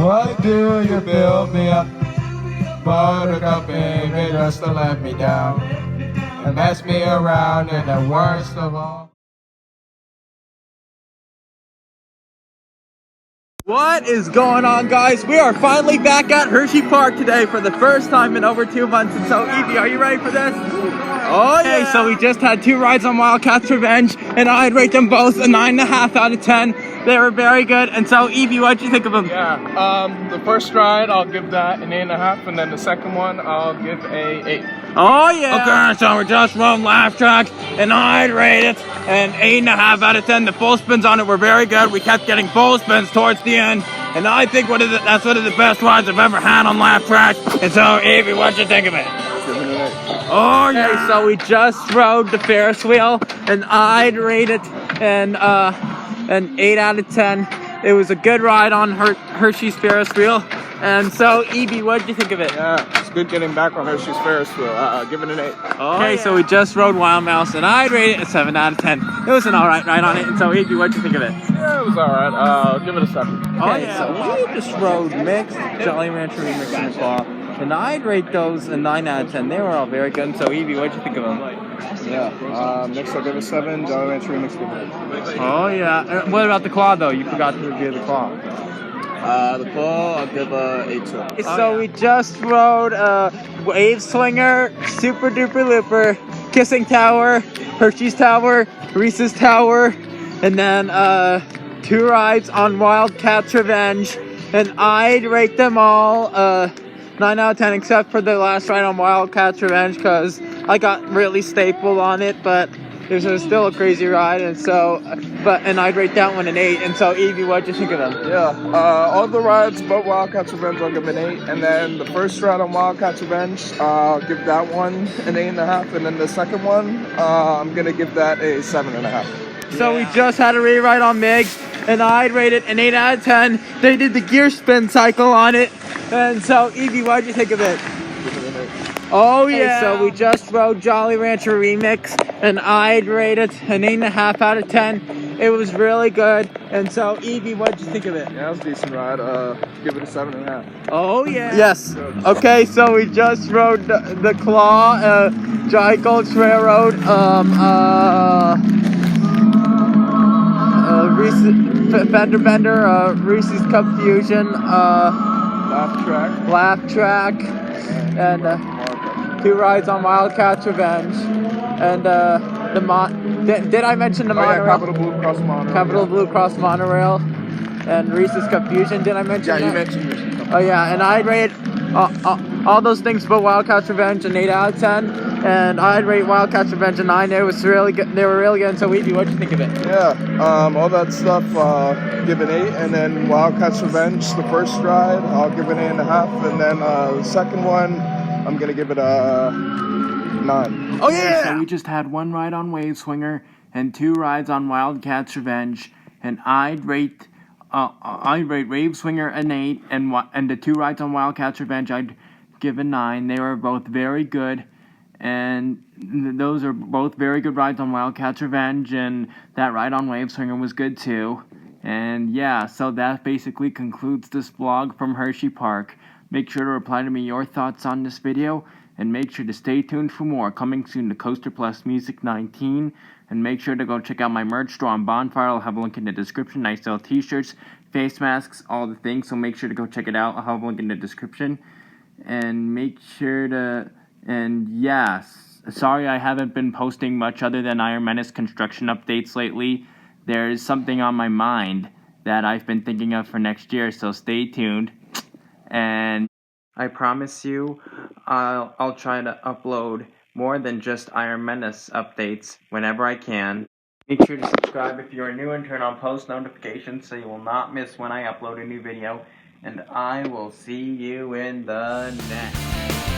Why do you build me up? Buttercup, baby, just to let me down and mess me around, and the worst of all. What is going on, guys? We are finally back at Hersheypark today for the first time in over 2 months. And so, Evie, are you ready for this? Oh, yeah. Okay, so we just had 2 rides on Wildcats Revenge, and I'd rate them both a 9.5 out of 10. They were very good. And so, Evie, what'd you think of them? Yeah, the first ride, I'll give that an 8.5, and then the second one, I'll give a 8. Oh, yeah. Okay, so we just rode Laugh Track, and I'd rate it an 8.5 out of 10. The full spins on it were very good. We kept getting full spins towards the end, and I think that's one of the best rides I've ever had on Laugh Track. And so, Evie, what'd you think of it? Oh, yeah. Okay, so we just rode the Ferris wheel, and I'd rate it an 8 out of 10. It was a good ride on Hershey's Ferris wheel. And so, Evie, what did you think of it? Yeah, it's good getting back on Hershey's Ferris wheel. Give it an 8. Okay, so we just rode Wild Mouse, and I'd rate it a 7 out of 10. It was an alright ride on it. And so, Evie, what did you think of it? Yeah, it was alright. I'll give it a 7. Okay, so we just rode Mixed, Jolly Rancher Remix, and Claw, and I'd rate those a 9 out of 10. They were all very good. And so, Evie, what did you think of them? Yeah, Mixed, I'll give it a 7. Jolly Rancher Remix, give it an 8. Oh, yeah. What about the Claw, though? You forgot to review the Claw. The Claw, I'll give a 8 too. So we just rode Wave Swinger, Super Duper Looper, Kissing Tower, Hershey's Tower, Reese's Tower, and then 2 rides on Wildcats Revenge, and I'd rate them all 9 out of 10, except for the last ride on Wildcats Revenge, because I got really stapled on it, but it was still a crazy ride, and so, and I'd rate that one an 8. And so, Evie, what'd you think of them? Yeah, all the rides but Wildcats Revenge, I'll give an 8. And then the first ride on Wildcats Revenge, I'll give that one an 8.5. And then the second one, I'm gonna give that a 7.5. So we just had a re-ride on Migs, and I'd rate it an 8 out of 10. They did the gear spin cycle on it, and so, Evie, what'd you think of it? Oh, yeah. So we just rode Jolly Rancher Remix, and I'd rate it an 8.5 out of 10. It was really good. And so, Evie, what'd you think of it? Yeah, it was a decent ride. Give it a 7.5. Oh, yeah. Yes. Okay, so we just rode the Claw, Jolly Gulch Railroad, Reese's, Fender Bender, Reese's Cup Fusion, Laugh Track, and 2 rides on Wildcats Revenge, and did I mention the monorail? Capital Blue Cross Monorail. Capital Blue Cross Monorail, and Reese's Cup Fusion. Did I mention that? Yeah, you mentioned Reese's Cup. Oh yeah, and I'd rate all those things but Wildcats Revenge an 8 out of 10, and I'd rate Wildcats Revenge a 9. It was really good. They were really good. And so, Evie, what'd you think of it? Yeah, all that stuff, give an 8, and then Wildcats Revenge, the first ride, I'll give an 8.5, and then the second one, I'm gonna give it a 9. Oh yeah! So we just had 1 ride on Wave Swinger and 2 rides on Wildcats Revenge, and I'd rate Wave Swinger an 8, and the 2 rides on Wildcats Revenge I'd give a 9. They were both very good, and those are both very good rides on Wildcats Revenge, and that ride on Wave Swinger was good too. And yeah, so that basically concludes this vlog from Hersheypark. Make sure to reply to me your thoughts on this video, and make sure to stay tuned for more. Coming soon to Coaster Plus Music 19, and make sure to go check out my merch store on Bonfire. I'll have a link in the description. I sell t-shirts, face masks, all the things, so make sure to go check it out. I'll have a link in the description. And make sure to, and yes, sorry I haven't been posting much other than Iron Menace construction updates lately. There's something on my mind that I've been thinking of for next year, so stay tuned. And I promise you, I'll try to upload more than just Iron Menace updates whenever I can. Make sure to subscribe if you're new and turn on post notifications so you will not miss when I upload a new video. And I will see you in the next.